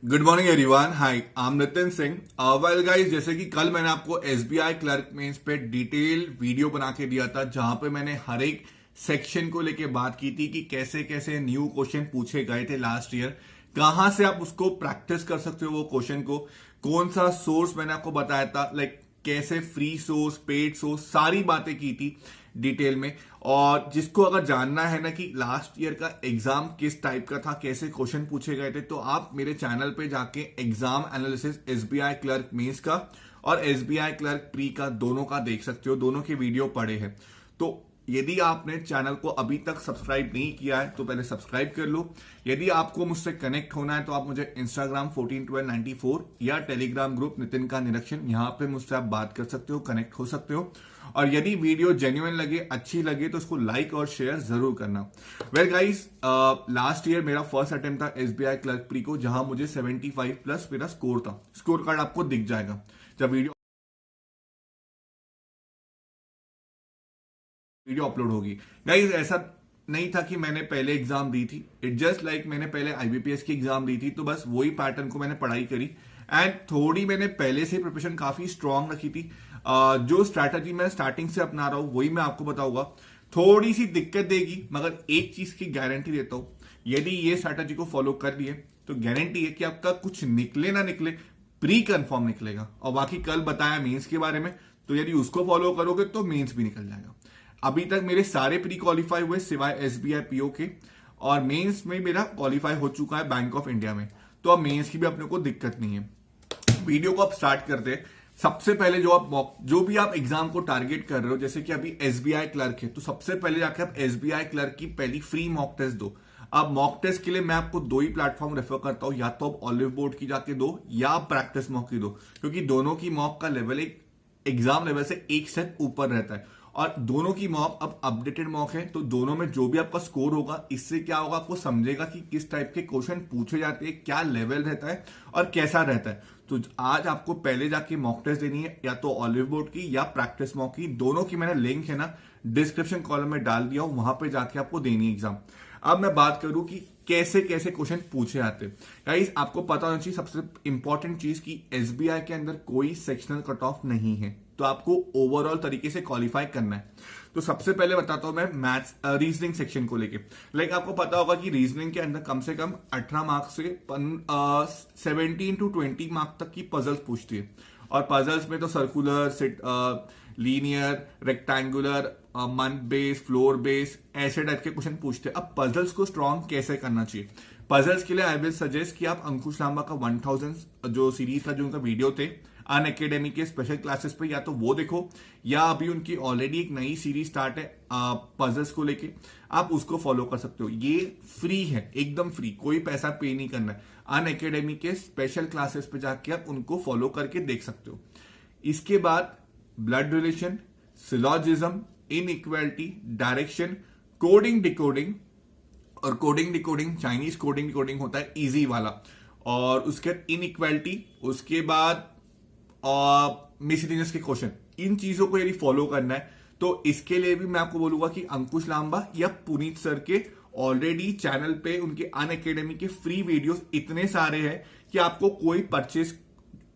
Good morning everyone. Hi, I am Nitin Singh. Well guys, जैसे कि कल मैंने आपको एसबीआई क्लर्क मेंस पे डिटेल वीडियो बना के दिया था, जहां पे मैंने हर एक सेक्शन को लेके बात की थी कि कैसे कैसे न्यू क्वेश्चन पूछे गए थे लास्ट ईयर, कहां से आप उसको प्रैक्टिस कर सकते हो वो क्वेश्चन को, कौन सा सोर्स मैंने आपको बताया था, लाइक कैसे फ्री सोर्स, पेड सोर्स, सारी बातें की थी डिटेल में। और जिसको अगर जानना है ना कि लास्ट ईयर का एग्जाम किस टाइप का था, कैसे क्वेश्चन पूछे गए थे, तो आप मेरे चैनल पे जाके exam analysis SBI clerk mains का और एसबीआई क्लर्क प्री का दोनों का देख सकते हो। दोनों के वीडियो पड़े हैं। तो यदि आपने चैनल को अभी तक सब्सक्राइब नहीं किया है तो पहले सब्सक्राइब कर लो। यदि आपको मुझसे कनेक्ट होना है तो आप मुझे इंस्टाग्राम 141294 या टेलीग्राम ग्रुप नितिन का निरीक्षण, यहां पे मुझसे आप बात कर सकते हो, कनेक्ट हो सकते हो। और यदि वीडियो जेन्युइन लगे, अच्छी लगे, तो उसको लाइक और शेयर जरूर करना। वेल गाइस, लास्ट ईयर मेरा फर्स्ट अटेम्प्ट था एसबीआई क्लर्क प्री को, जहां मुझे 75 प्लस मेरा स्कोर था। स्कोर कार्ड आपको दिख जाएगा जब वीडियो अपलोड होगी। गाइस, ऐसा नहीं था कि मैंने पहले एग्जाम दी थी। इट जस्ट लाइक मैंने पहले आईबीपीएस की एग्जाम दी थी, तो बस वही पैटर्न को मैंने पढ़ाई करी एंड थोड़ी मैंने पहले से प्रिपरेशन काफी स्ट्रांग रखी थी। जो स्ट्रैटेजी मैं स्टार्टिंग से अपना रहा हूं वही मैं आपको बताऊंगा। थोड़ी सी दिक्कत देगी, मगर एक चीज की गारंटी देता हूं, यदि ये स्ट्रैटेजी को फॉलो कर लिए तो गारंटी है कि आपका कुछ निकले ना निकले, प्री कंफर्म निकलेगा। और बाकी कल बताया मेंस के बारे में, तो यदि उसको फॉलो करोगे तो मेंस भी निकल जाएगा। अभी तक मेरे सारे प्री क्वालिफाई हुए सिवाय एसबीआई पीओ के, और मेंस में मेरा क्वालिफाई हो चुका है बैंक ऑफ इंडिया में, तो अब मेंस की भी अपने को दिक्कत नहीं है। वीडियो को आप स्टार्ट करते हैं। सबसे पहले जो भी आप एग्जाम को टारगेट कर रहे हो, जैसे कि अभी एसबीआई क्लर्क है, तो सबसे पहले जाकर आप एसबीआई क्लर्क की पहली फ्री मॉक टेस्ट दो। अब मॉक टेस्ट के लिए मैं आपको दो ही प्लेटफॉर्म रेफर करता हूं, या तो आप ऑलिव बोर्ड की जाके दो या प्रैक्टिस मॉक की दो, क्योंकि दोनों की मॉक का लेवल एक एग्जाम लेवल से एक स्टेप ऊपर रहता है। और दोनों की मॉक अब अपडेटेड मॉक है, तो दोनों में जो भी आपका स्कोर होगा, इससे क्या होगा, आपको समझेगा कि किस टाइप के क्वेश्चन पूछे जाते हैं, क्या लेवल रहता है और कैसा रहता है। तो आज आपको पहले जाके मॉक टेस्ट देनी है, या तो ऑलिव बोर्ड की या प्रैक्टिस मॉक की। दोनों की मैंने लिंक है ना डिस्क्रिप्शन कॉलम में डाल दिया हूं, वहां पे जाके आपको देनी है एग्जाम। अब मैं बात करूं कि कैसे कैसे क्वेश्चन पूछे जाते हैं। गाइस, आपको पता होना चाहिए सबसे इंपॉर्टेंट चीज की एसबीआई के अंदर कोई सेक्शनल कट ऑफ नहीं है, तो आपको ओवरऑल तरीके से क्वालिफाई करना है। तो सबसे पहले बताता हूं मैं मैथ्स रीजनिंग सेक्शन को लेके। लाइक आपको पता होगा कि रीजनिंग के अंदर कम से कम 18 मार्क्स से 17 to 20 मार्क्स तक की पजल्स पूछती है। और पजल्स में तो circular, linear, rectangular, month base, floor base, ऐसे टाइप के क्वेश्चन पूछते हैं। अब पजल्स को स्ट्रॉन्ग कैसे करना चाहिए, पजल्स के लिए आई विल सजेस्ट कि आप अंकुश लांबा का 1000 जो सीरीज का जो उनका वीडियो थे अन अकेडमी के स्पेशल क्लासेस पे, या तो वो देखो, या अभी उनकी ऑलरेडी एक नई सीरीज स्टार्ट है पजल्स को लेके, आप उसको फॉलो कर सकते हो। ये फ्री है, एकदम फ्री, कोई पैसा पे नहीं करना है। अन अकेडमी के स्पेशल क्लासेस पे जाके आप उनको फॉलो करके देख सकते हो। इसके बाद blood relation, syllogism, inequality, direction, coding decoding, और coding decoding Chinese coding decoding होता है इजी वाला, और उसके बाद इनइक्वालिटी, उसके बाद मिसलिनियस के क्वेश्चन। इन चीजों को यदि फॉलो करना है तो इसके लिए भी मैं आपको बोलूंगा कि अंकुश लांबा या पुनीत सर के ऑलरेडी चैनल पे उनके अन अकेडमी के फ्री वीडियोस इतने सारे हैं कि आपको कोई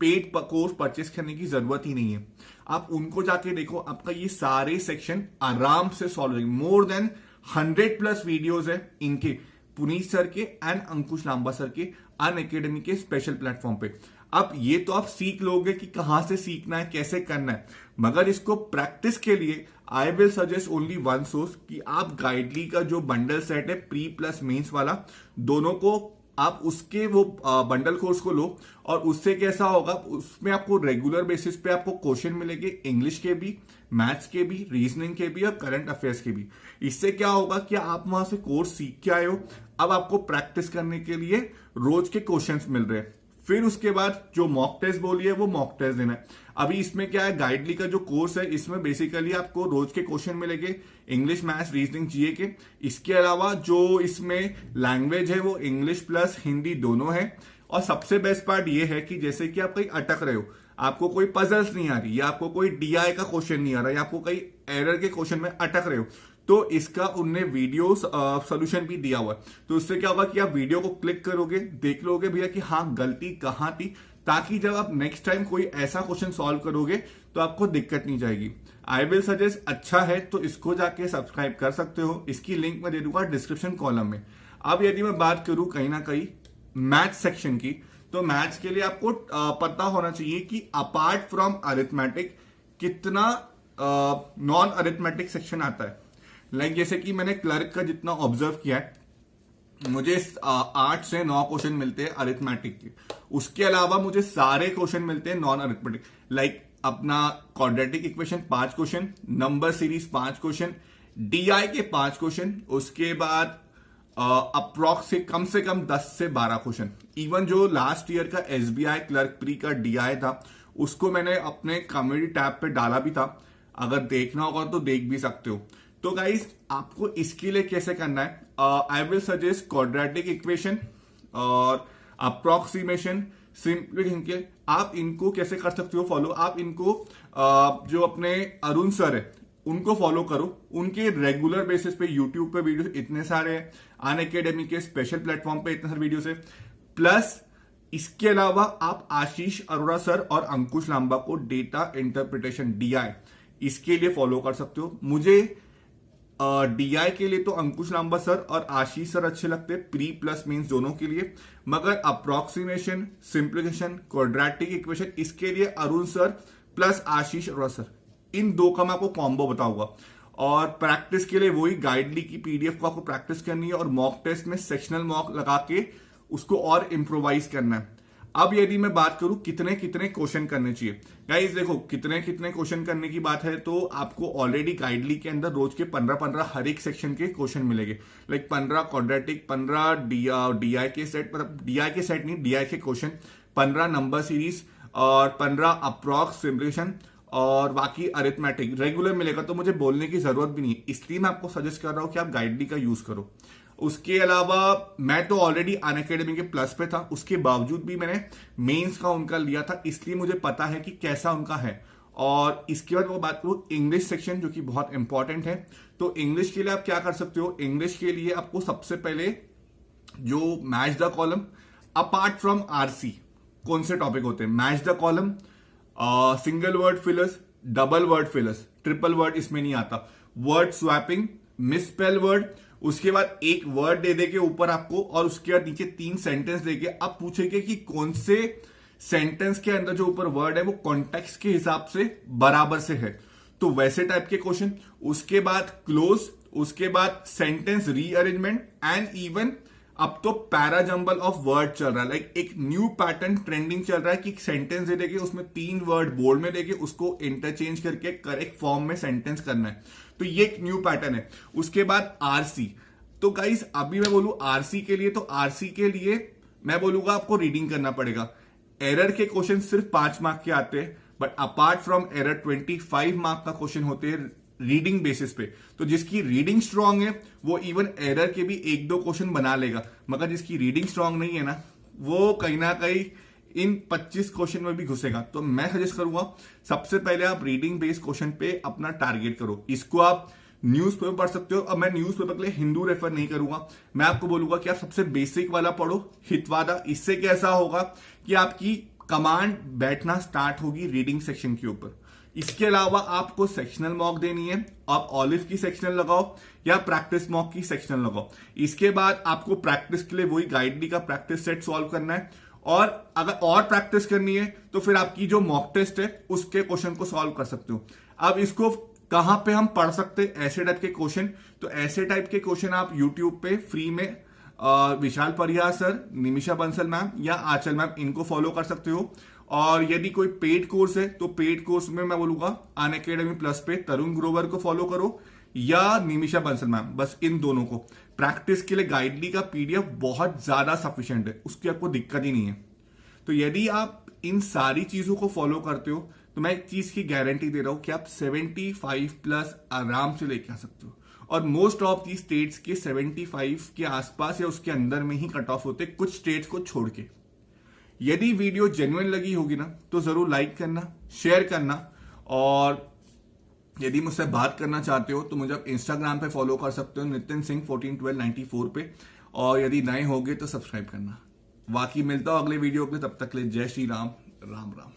पेड कोर्स परचेस करने की जरूरत ही नहीं है। आप उनको जाके देखो, आपका ये सारे सेक्शन आराम से सॉल्व हो जाएंगे। मोर देन 100 प्लस वीडियोस है इनके, पुनीत सर के एंड अंकुश लांबा सर के अन अकेडमी के स्पेशल प्लेटफॉर्म पे। अब ये तो आप सीख लोगे कि कहां से सीखना है, कैसे करना है, मगर इसको प्रैक्टिस के लिए I will suggest only one source, कि आप गाइडली का जो बंडल सेट है प्री प्लस मेंस वाला, दोनों को आप उसके वो बंडल कोर्स को लो। और उससे कैसा होगा, उसमें आपको रेगुलर बेसिस पे आपको क्वेश्चन मिलेंगे, इंग्लिश के भी, मैथ्स के भी, रीजनिंग के भी और करंट अफेयर्स के भी। इससे क्या होगा कि आप वहां से कोर्स सीख के आए हो, अब आपको प्रैक्टिस करने के लिए रोज के क्वेश्चंस मिल रहे हैं। फिर उसके बाद जो मॉक टेस्ट बोली है वो मॉक टेस्ट देना है। अभी इसमें क्या है, गाइडली का जो कोर्स है इसमें बेसिकली आपको रोज के क्वेश्चन मिलेंगे, इंग्लिश, मैथ्स, रीजनिंग, जीए के। इसके अलावा जो इसमें लैंग्वेज है वो इंग्लिश प्लस हिंदी दोनों है। और सबसे बेस्ट पार्ट ये है कि जैसे कि आप कहीं अटक रहे हो, आपको कोई पजल्स नहीं आ रही, या आपको कोई डीआई का क्वेश्चन नहीं आ रहा, या आपको कई एरर के क्वेश्चन में अटक रहे हो, तो इसका उनने वीडियो सोल्यूशन भी दिया हुआ है। तो उससे क्या होगा कि आप वीडियो को क्लिक करोगे, देख लोगे भैया कि हाँ गलती कहाँ थी, ताकि जब आप नेक्स्ट टाइम कोई ऐसा क्वेश्चन सॉल्व करोगे तो आपको दिक्कत नहीं जाएगी। आई विल सजेस्ट, अच्छा है तो इसको जाके सब्सक्राइब कर सकते हो, इसकी लिंक मैं दे दूंगा डिस्क्रिप्शन कॉलम में। अब यदि मैं बात करूं कहीं ना कहीं मैथ्स सेक्शन की, तो मैथ्स के लिए आपको पता होना चाहिए कि अपार्ट फ्रॉम अरिथमेटिक कितना नॉन अरिथमेटिक सेक्शन आता है। लाइक जैसे कि मैंने क्लर्क का जितना ऑब्जर्व किया है, मुझे 8 से 9 क्वेश्चन मिलते हैं अरिथमेटिक के। उसके अलावा मुझे सारे क्वेश्चन मिलते हैं नॉन अरिथमेटिक, लाइक अपना quadratic equation 5 question, number series 5 question, DI के 5 क्वेश्चन, उसके बाद अप्रॉक्स से कम 10 से 12 क्वेश्चन। इवन जो लास्ट ईयर का एसबीआई क्लर्क प्री का डीआई था, उसको मैंने अपने कम्युनिटी टैब पे डाला भी था, अगर देखना होगा तो देख भी सकते हो। तो गाइस आपको इसके लिए कैसे करना है, I will suggest quadratic equation और अप्रोक्सीमेशन, सिंपली के आप इनको कैसे कर सकते हो फॉलो। आप इनको जो अपने अरुण सर है उनको फॉलो करो, उनके रेगुलर बेसिस पे यूट्यूब पे वीडियो इतने सारे हैं, अनअकैडमी के स्पेशल प्लेटफॉर्म पे इतने सारे वीडियोस है। प्लस इसके अलावा आप आशीष अरोड़ा सर और अंकुश लांबा को डेटा इंटरप्रिटेशन डीआई इसके लिए फॉलो कर सकते हो। मुझे डीआई के लिए तो अंकुश लांबा सर और आशीष सर अच्छे लगते हैं, प्री प्लस मींस दोनों के लिए। मगर अप्रोक्सीमेशन, सिंप्लीफिकेशन, क्वाड्रेटिक इक्वेशन इसके लिए अरुण सर प्लस आशीष अरोड़ा सर, इन दो का मैं आपको कॉम्बो बताऊंगा। और प्रैक्टिस के लिए वही गाइडली की पीडीएफ को आपको प्रैक्टिस करनी है और मॉक टेस्ट में सेक्शनल मॉक लगा के उसको और इम्प्रोवाइज करना है। अब यदि मैं बात करूं कितने कितने क्वेश्चन करने चाहिए, गाइस देखो कितने कितने क्वेश्चन करने की बात है तो आपको ऑलरेडी गाइडली के अंदर रोज के 15-15 हर एक सेक्शन के क्वेश्चन मिलेंगे। लाइक 15 क्वाड्रेटिक, 15 डीआई के सेट, मतलब डीआई के सेट नहीं, डीआई के क्वेश्चन, 15 नंबर सीरीज और 15 अप्रॉक्स सिम्युलेशन और बाकी अरिथमेटिक रेगुलर मिलेगा। तो मुझे बोलने की जरूरत भी नहीं है, इसलिए मैं आपको सजेस्ट कर रहा हूं कि आप गाइडली का यूज करो। उसके अलावा मैं तो ऑलरेडी अनअकैडमी के प्लस पे था, उसके बावजूद भी मैंने मेंस का उनका लिया था, इसलिए मुझे पता है कि कैसा उनका है। और इसके बाद वो बात करूं इंग्लिश सेक्शन, जो कि बहुत इंपॉर्टेंट है। तो इंग्लिश के लिए आप क्या कर सकते हो, इंग्लिश के लिए आपको सबसे पहले जो match the column apart from RC कौन से टॉपिक होते हैं, match the column, single word fillers, double word fillers, triple word इसमें नहीं आता, वर्ड स्वैपिंग, मिसस्पेल वर्ड, उसके बाद एक वर्ड दे देके ऊपर आपको और उसके बाद नीचे 3 सेंटेंस देके आप पूछेंगे कि कौन से सेंटेंस के अंदर जो ऊपर वर्ड है वो कॉन्टेक्स्ट के हिसाब से बराबर से है, तो वैसे टाइप के क्वेश्चन। उसके बाद क्लोज, उसके बाद सेंटेंस रीअरेंजमेंट एंड इवन अब तो पैरा जंबल ऑफ वर्ड चल रहा है। लाइक एक न्यू पैटर्न ट्रेंडिंग चल रहा है कि सेंटेंस दे देके उसमें 3 वर्ड बोल्ड में देके उसको इंटरचेंज करके करेक्ट फॉर्म में सेंटेंस करना है, तो ये एक न्यू पैटर्न है। उसके बाद आरसी, तो गाइस अभी मैं बोलूं आरसी के लिए, तो आरसी के लिए मैं बोलूंगा आपको रीडिंग करना पड़ेगा। एरर के क्वेश्चन सिर्फ 5 मार्क के आते हैं, but apart from error 25 mark का क्वेश्चन होते हैं रीडिंग बेसिस पे। तो जिसकी रीडिंग स्ट्रांग है वो इवन एरर के भी 1-2 क्वेश्चन बना लेगा, मगर जिसकी रीडिंग स्ट्रांग नहीं है ना, वो कहीं ना कहीं इन 25 क्वेश्चन में भी घुसेगा। तो मैं सजेस्ट करूंगा सबसे पहले आप रीडिंग बेस्ड क्वेश्चन पे अपना टारगेट करो। इसको आप न्यूज़पेपर पढ़ सकते हो। अब मैं न्यूज़पेपर के लिए हिंदू रेफर नहीं करूंगा, मैं आपको बोलूंगा कि आप सबसे बेसिक वाला पढ़ो, हितवादा। इससे कैसा होगा कि आपकी कमांड बैठना स्टार्ट होगी रीडिंग सेक्शन के ऊपर। इसके अलावा आपको सेक्शनल मॉक देनी है, आप ऑलिव की सेक्शनल लगाओ या प्रैक्टिस मॉक की सेक्शनल लगाओ। इसके बाद आपको प्रैक्टिस के लिए वही गाइडली का प्रैक्टिस सेट सॉल्व करना है, और अगर और प्रैक्टिस करनी है तो फिर आपकी जो मॉक टेस्ट है उसके क्वेश्चन को सॉल्व कर सकते हो। अब इसको कहां पे हम पढ़ सकते हैं ऐसे टाइप के क्वेश्चन, तो ऐसे टाइप के क्वेश्चन आप यूट्यूब पे फ्री में विशाल परिहार सर, निमिषा बंसल मैम या आंचल मैम, इनको फॉलो कर सकते हो। और यदि कोई पेड कोर्स है तो पेड कोर्स में मैं बोलूंगा अनअकैडमी प्लस पे तरुण ग्रोवर को फॉलो करो या निमिषा बंसल मैम, बस इन दोनों को। प्रैक्टिस के लिए गाइडली का पीडीएफ बहुत ज्यादा सफिशिएंट है, उसकी आपको दिक्कत ही नहीं है। तो यदि आप इन सारी चीजों को फॉलो करते हो तो मैं एक चीज की गारंटी दे रहा हूं कि आप 75 प्लस आराम से लेके आ सकते हो। और मोस्ट ऑफ दी स्टेट्स के 75 के आसपास या उसके अंदर में ही कट ऑफ होते, कुछ स्टेट्स को छोड़ के। यदि वीडियो जेन्युइन लगी होगी ना तो जरूर लाइक करना, शेयर करना, और यदि मुझसे बात करना चाहते हो तो मुझे आप इंस्टाग्राम पे फॉलो कर सकते हो, नितिन सिंह 141294 पे। और यदि नए होगे तो सब्सक्राइब करना। बाकी मिलता हूं अगले वीडियो के, तब तक के लिए जय श्री राम, राम राम।